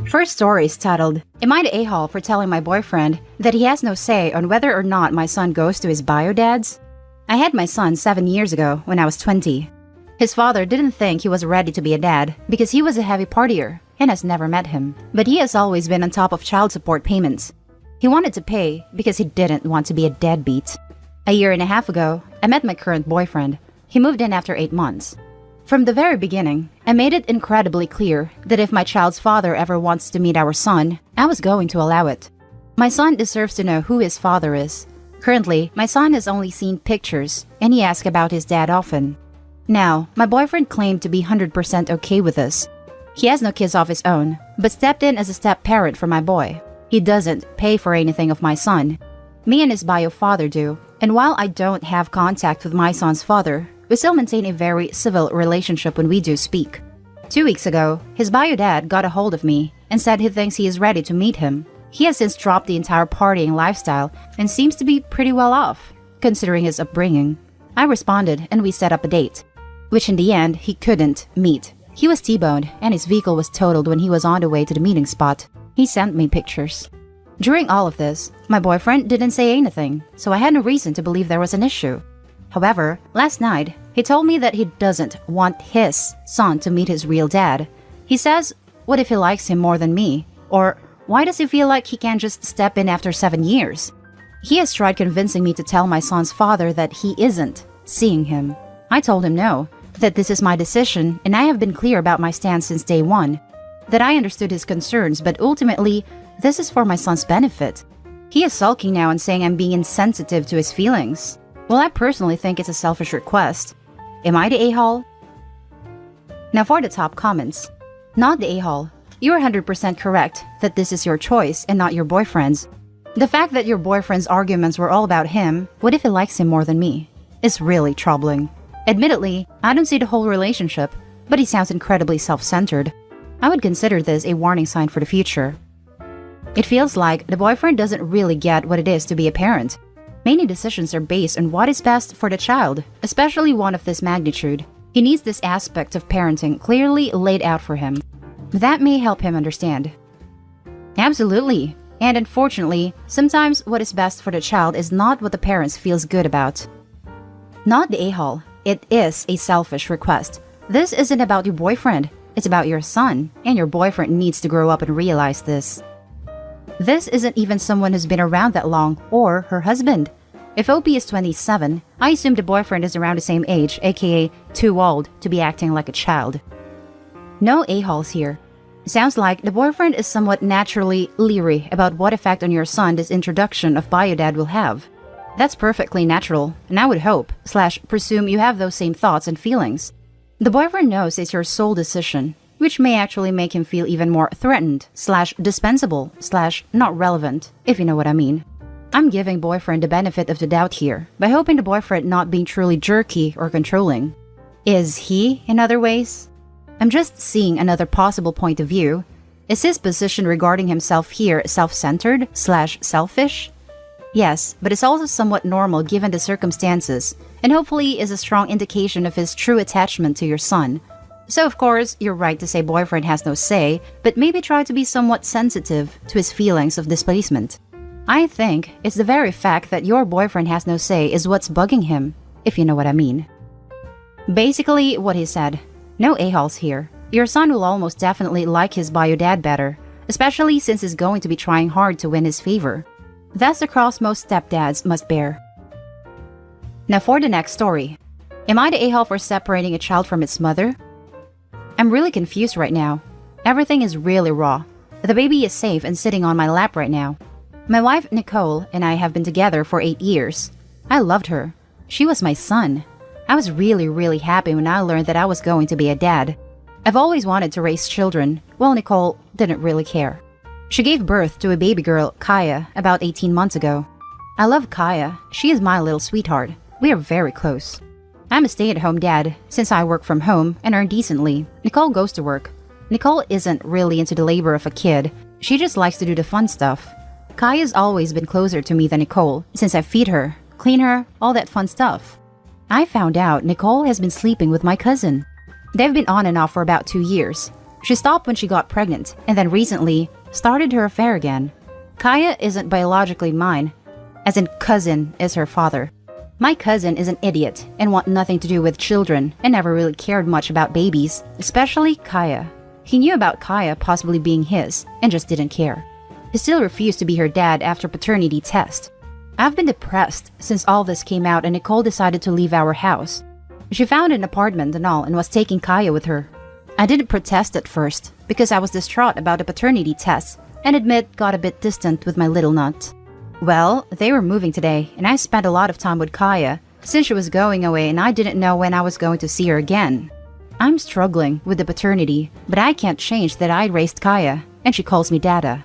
First story is titled, Am I the a-hole for telling my boyfriend that he has no say on whether or not my son goes to his bio dads? I had my son 7 years ago when I was 20. His father didn't think he was ready to be a dad because he was a heavy partier and has never met him. But he has always been on top of child support payments. He wanted to pay because he didn't want to be a deadbeat. A year and a half ago, I met my current boyfriend. He moved in after 8 months. From the very beginning, I made it incredibly clear that if my child's father ever wants to meet our son, I was going to allow it. My son deserves to know who his father is. Currently, my son has only seen pictures, and he asks about his dad often. Now, my boyfriend claimed to be 100% okay with this. He has no kids of his own, but stepped in as a step-parent for my boy. He doesn't pay for anything of my son. Me and his bio father do, and while I don't have contact with my son's father, we still maintain a very civil relationship when we do speak. 2 weeks ago, his bio dad got a hold of me and said he thinks he is ready to meet him. He has since dropped the entire partying lifestyle and seems to be pretty well off, considering his upbringing. I responded and we set up a date, which in the end he couldn't meet. He was T-boned and his vehicle was totaled when he was on the way to the meeting spot. He sent me pictures. During all of this, my boyfriend didn't say anything, so I had no reason to believe there was an issue. However, last night, he told me that he doesn't want his son to meet his real dad. He says, what if he likes him more than me? Or, why does he feel like he can't just step in after 7 years? He has tried convincing me to tell my son's father that he isn't seeing him. I told him no, that this is my decision and I have been clear about my stance since day one. That I understood his concerns, but ultimately, this is for my son's benefit. He is sulking now and saying I'm being insensitive to his feelings. Well, I personally think it's a selfish request. Am I the a-hole? Now for the top comments. Not the a-hole. You are 100% correct that this is your choice and not your boyfriend's. The fact that your boyfriend's arguments were all about him, what if he likes him more than me, is really troubling. Admittedly, I don't see the whole relationship, but he sounds incredibly self-centered. I would consider this a warning sign for the future. It feels like the boyfriend doesn't really get what it is to be a parent. Many decisions are based on what is best for the child, especially one of this magnitude. He needs this aspect of parenting clearly laid out for him. That may help him understand. Absolutely. And unfortunately, sometimes what is best for the child is not what the parents feels good about. Not the a-hole. It is a selfish request. This isn't about your boyfriend. It's about your son, and your boyfriend needs to grow up and realize this. This isn't even someone who's been around that long, or her husband. If OP is 27, I assume the boyfriend is around the same age, aka too old to be acting like a child. No a-holes here. Sounds like the boyfriend is somewhat naturally leery about what effect on your son this introduction of bio-dad will have. That's perfectly natural, and I would hope, / presume you have those same thoughts and feelings. The boyfriend knows it's your sole decision, which may actually make him feel even more threatened, / dispensable, / not relevant, if you know what I mean. I'm giving boyfriend the benefit of the doubt here, by hoping the boyfriend not being truly jerky or controlling. Is he, in other ways? I'm just seeing another possible point of view. Is his position regarding himself here self-centered / selfish? Yes, but it's also somewhat normal given the circumstances, and hopefully is a strong indication of his true attachment to your son. So of course, you're right to say boyfriend has no say, but maybe try to be somewhat sensitive to his feelings of displacement. I think it's the very fact that your boyfriend has no say is what's bugging him, if you know what I mean. Basically, what he said, no a-holes here. Your son will almost definitely like his bio dad better, especially since he's going to be trying hard to win his favor. That's the cross most stepdads must bear. Now for the next story. Am I the a-hole for separating a child from its mother? I'm really confused right now. Everything is really raw. The baby is safe and sitting on my lap right now. My wife, Nicole, and I have been together for 8 years. I loved her. She was my son. I was really happy when I learned that I was going to be a dad. I've always wanted to raise children. Well, Nicole didn't really care. She gave birth to a baby girl, Kaya, about 18 months ago. I love Kaya. She is my little sweetheart. We are very close. I'm a stay-at-home dad, since I work from home and earn decently. Nicole goes to work. Nicole isn't really into the labor of a kid. She just likes to do the fun stuff. Kaya's always been closer to me than Nicole, since I feed her, clean her, all that fun stuff. I found out Nicole has been sleeping with my cousin. They've been on and off for about 2 years. She stopped when she got pregnant, and then recently started her affair again. Kaya isn't biologically mine, as in cousin is her father. My cousin is an idiot and want nothing to do with children and never really cared much about babies, especially Kaya. He knew about Kaya possibly being his and just didn't care. He still refused to be her dad after paternity test. I've been depressed since all this came out and Nicole decided to leave our house. She found an apartment and all and was taking Kaya with her. I didn't protest at first because I was distraught about the paternity test and admit got a bit distant with my little nut. Well, they were moving today and I spent a lot of time with Kaya since she was going away and I didn't know when I was going to see her again. I'm struggling with the paternity, but I can't change that I raised Kaya and she calls me Dada.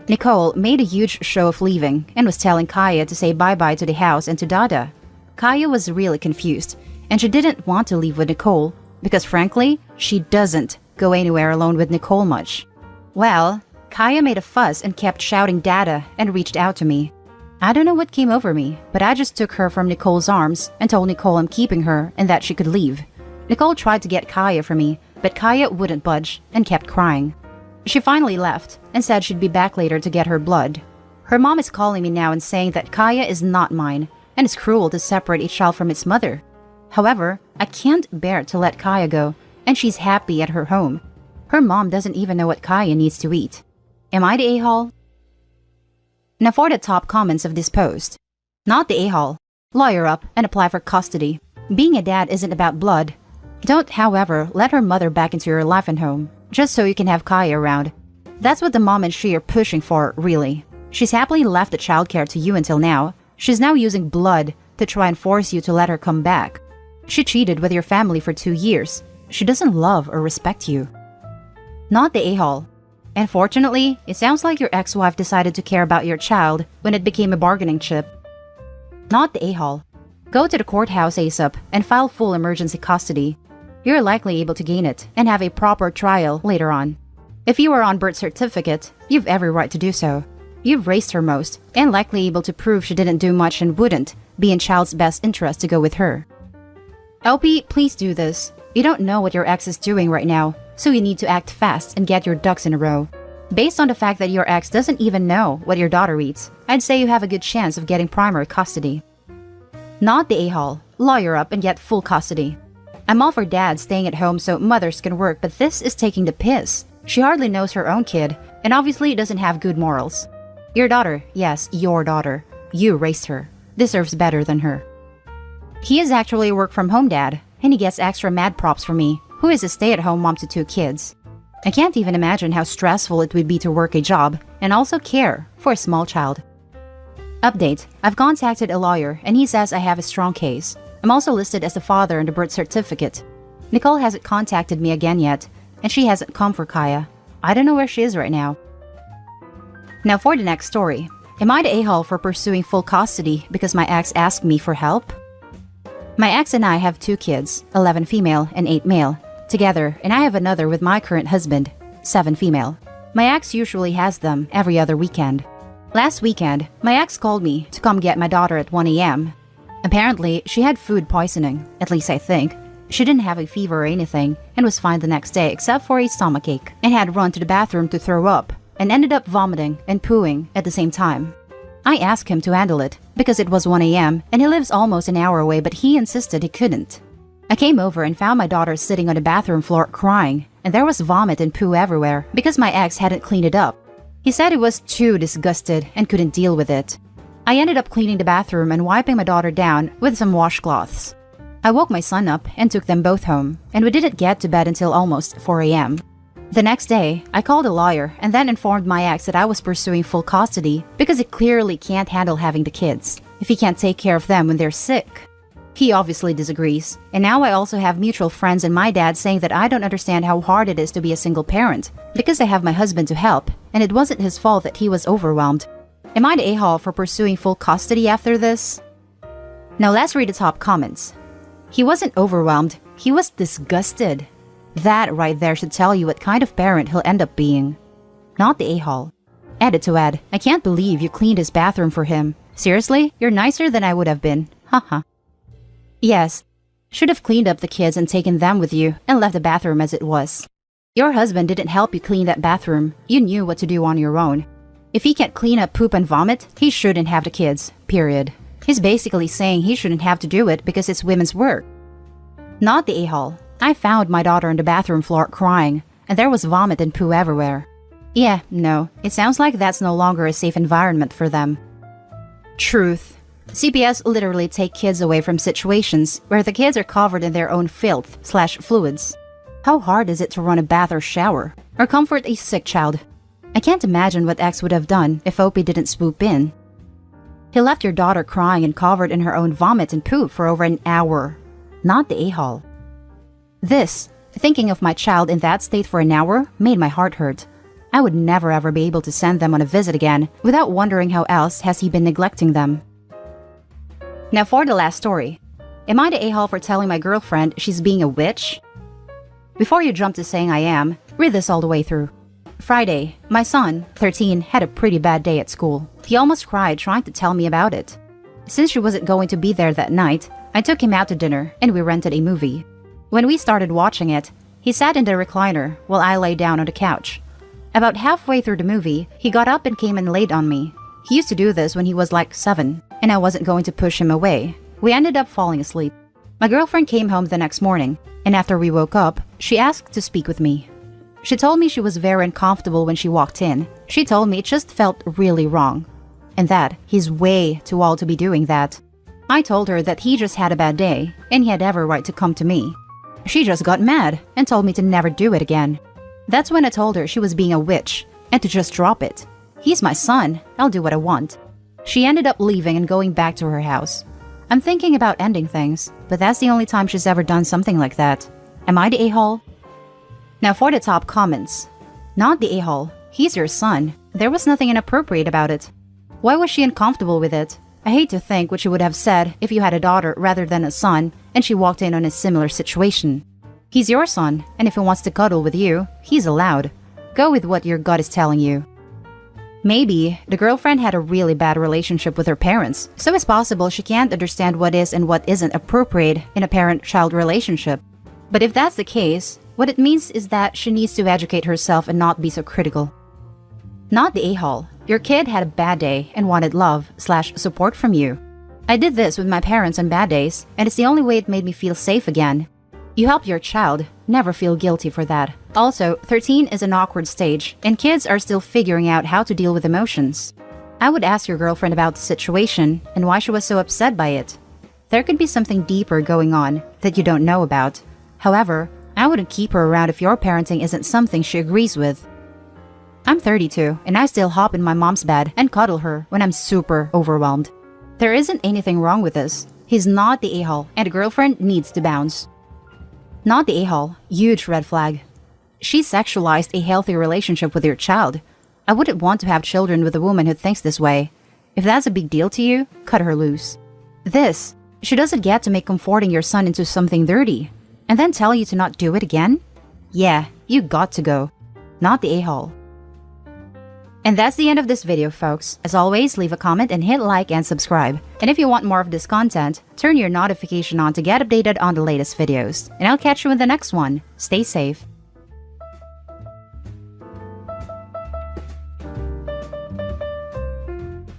Nicole made a huge show of leaving and was telling Kaya to say bye-bye to the house and to Dada. Kaya was really confused and she didn't want to leave with Nicole because frankly, she doesn't go anywhere alone with Nicole much. Well, Kaya made a fuss and kept shouting Dada and reached out to me. I don't know what came over me, but I just took her from Nicole's arms and told Nicole I'm keeping her and that she could leave. Nicole tried to get Kaya for me, but Kaya wouldn't budge and kept crying. She finally left and said she'd be back later to get her blood. Her mom is calling me now and saying that Kaya is not mine and it's cruel to separate a child from its mother. However, I can't bear to let Kaya go and she's happy at her home. Her mom doesn't even know what Kaya needs to eat. Am I the a-hole? Now for the top comments of this post. Not the a-hole. Lawyer up and apply for custody. Being a dad isn't about blood. Don't, however, let her mother back into your life and home, just so you can have Kaya around. That's what the mom and she are pushing for, really. She's happily left the childcare to you until now. She's now using blood to try and force you to let her come back. She cheated with your family for 2 years. She doesn't love or respect you. Not the a-hole. Unfortunately, it sounds like your ex-wife decided to care about your child when it became a bargaining chip. Not the a-hole. Go to the courthouse ASAP and file full emergency custody. You're likely able to gain it and have a proper trial later on. If you are on birth certificate, you've every right to do so. You've raised her most and likely able to prove she didn't do much and wouldn't be in child's best interest to go with her. LP, please do this. You don't know what your ex is doing right now, so you need to act fast and get your ducks in a row. Based on the fact that your ex doesn't even know what your daughter eats, I'd say you have a good chance of getting primary custody. Not the a-hole. Lawyer up and get full custody. I'm all for dads staying at home so mothers can work, but this is taking the piss. She hardly knows her own kid, and obviously doesn't have good morals. Your daughter, yes, your daughter. You raised her. Deserves better than her. He is actually a work-from-home dad, and he gets extra mad props from me, who is a stay-at-home mom to 2 kids. I can't even imagine how stressful it would be to work a job and also care for a small child. Update. I've contacted a lawyer and he says I have a strong case. I'm also listed as the father in the birth certificate. Nicole hasn't contacted me again yet, and she hasn't come for Kaya. I don't know where she is right now. Now for the next story. Am I the a-hole for pursuing full custody because my ex asked me for help? My ex and I have 2 kids, 11 female and 8 male, together, and I have another with my current husband, 7 female. My ex usually has them every other weekend. Last weekend, my ex called me to come get my daughter at 1 a.m. Apparently, she had food poisoning, at least I think. She didn't have a fever or anything and was fine the next day except for a stomachache and had run to the bathroom to throw up and ended up vomiting and pooing at the same time. I asked him to handle it because it was 1 a.m. and he lives almost an hour away, but he insisted he couldn't. I came over and found my daughter sitting on the bathroom floor crying, and there was vomit and poo everywhere because my ex hadn't cleaned it up. He said he was too disgusted and couldn't deal with it. I ended up cleaning the bathroom and wiping my daughter down with some washcloths. I woke my son up and took them both home, and we didn't get to bed until almost 4 a.m. The next day, I called a lawyer and then informed my ex that I was pursuing full custody because he clearly can't handle having the kids if he can't take care of them when they're sick. He obviously disagrees, and now I also have mutual friends and my dad saying that I don't understand how hard it is to be a single parent because I have my husband to help, and it wasn't his fault that he was overwhelmed. Am I the a-hole for pursuing full custody after this? Now let's read the top comments. He wasn't overwhelmed, he was disgusted. That right there should tell you what kind of parent he'll end up being. Not the a-hole. Edit to add, I can't believe you cleaned his bathroom for him. Seriously, you're nicer than I would have been. Haha. Yes, should have cleaned up the kids and taken them with you and left the bathroom as it was. Your husband didn't help you clean that bathroom. You knew what to do on your own. If he can't clean up poop and vomit, he shouldn't have the kids, period. He's basically saying he shouldn't have to do it because it's women's work. Not the a-hole. I found my daughter on the bathroom floor crying, and there was vomit and poo everywhere. Yeah, no, it sounds like that's no longer a safe environment for them. Truth. CPS literally take kids away from situations where the kids are covered in their own filth/fluids. How hard is it to run a bath or shower, or comfort a sick child? I can't imagine what X would have done if Opie didn't swoop in. He left your daughter crying and covered in her own vomit and poop for over an hour. Not the a-hole. This, thinking of my child in that state for an hour, made my heart hurt. I would never ever be able to send them on a visit again without wondering how else has he been neglecting them. Now for the last story. Am I the a-hole for telling my girlfriend she's being a witch? Before you jump to saying I am, read this all the way through. Friday, my son, 13, had a pretty bad day at school. He almost cried trying to tell me about it. Since she wasn't going to be there that night, I took him out to dinner and we rented a movie. When we started watching it, he sat in the recliner while I lay down on the couch. About halfway through the movie, he got up and came and laid on me. He used to do this when he was like 7, and I wasn't going to push him away. We ended up falling asleep. My girlfriend came home the next morning, and after we woke up, she asked to speak with me. She told me she was very uncomfortable when she walked in. She told me it just felt really wrong, and that he's way too old to be doing that. I told her that he just had a bad day, and he had every right to come to me. She just got mad and told me to never do it again. That's when I told her she was being a witch and to just drop it. He's my son, I'll do what I want. She ended up leaving and going back to her house. I'm thinking about ending things, but that's the only time she's ever done something like that. Am I the a-hole? Now for the top comments. Not the a-hole. He's your son. There was nothing inappropriate about it. Why was she uncomfortable with it? I hate to think what she would have said if you had a daughter rather than a son and she walked in on a similar situation. He's your son, and if he wants to cuddle with you, he's allowed. Go with what your gut is telling you. Maybe the girlfriend had a really bad relationship with her parents, so it's possible she can't understand what is and what isn't appropriate in a parent-child relationship. But if that's the case, what it means is that she needs to educate herself and not be so critical. Not the a-hole. Your kid had a bad day and wanted love/support from you. I did this with my parents on bad days, and it's the only way it made me feel safe again. You help your child, never feel guilty for that. Also, 13 is an awkward stage, and kids are still figuring out how to deal with emotions. I would ask your girlfriend about the situation and why she was so upset by it. There could be something deeper going on that you don't know about. However, I wouldn't keep her around if your parenting isn't something she agrees with. I'm 32, and I still hop in my mom's bed and cuddle her when I'm super overwhelmed. There isn't anything wrong with this. He's not the a-hole, and a girlfriend needs to bounce. Not the a-hole. Huge red flag. She sexualized a healthy relationship with your child. I wouldn't want to have children with a woman who thinks this way. If that's a big deal to you, cut her loose. This, she doesn't get to make comforting your son into something dirty, and then tell you to not do it again? Yeah, you got to go. Not the a-hole. And that's the end of this video, folks. As always, leave a comment and hit like and subscribe. And if you want more of this content, turn your notification on to get updated on the latest videos. And I'll catch you in the next one. Stay safe.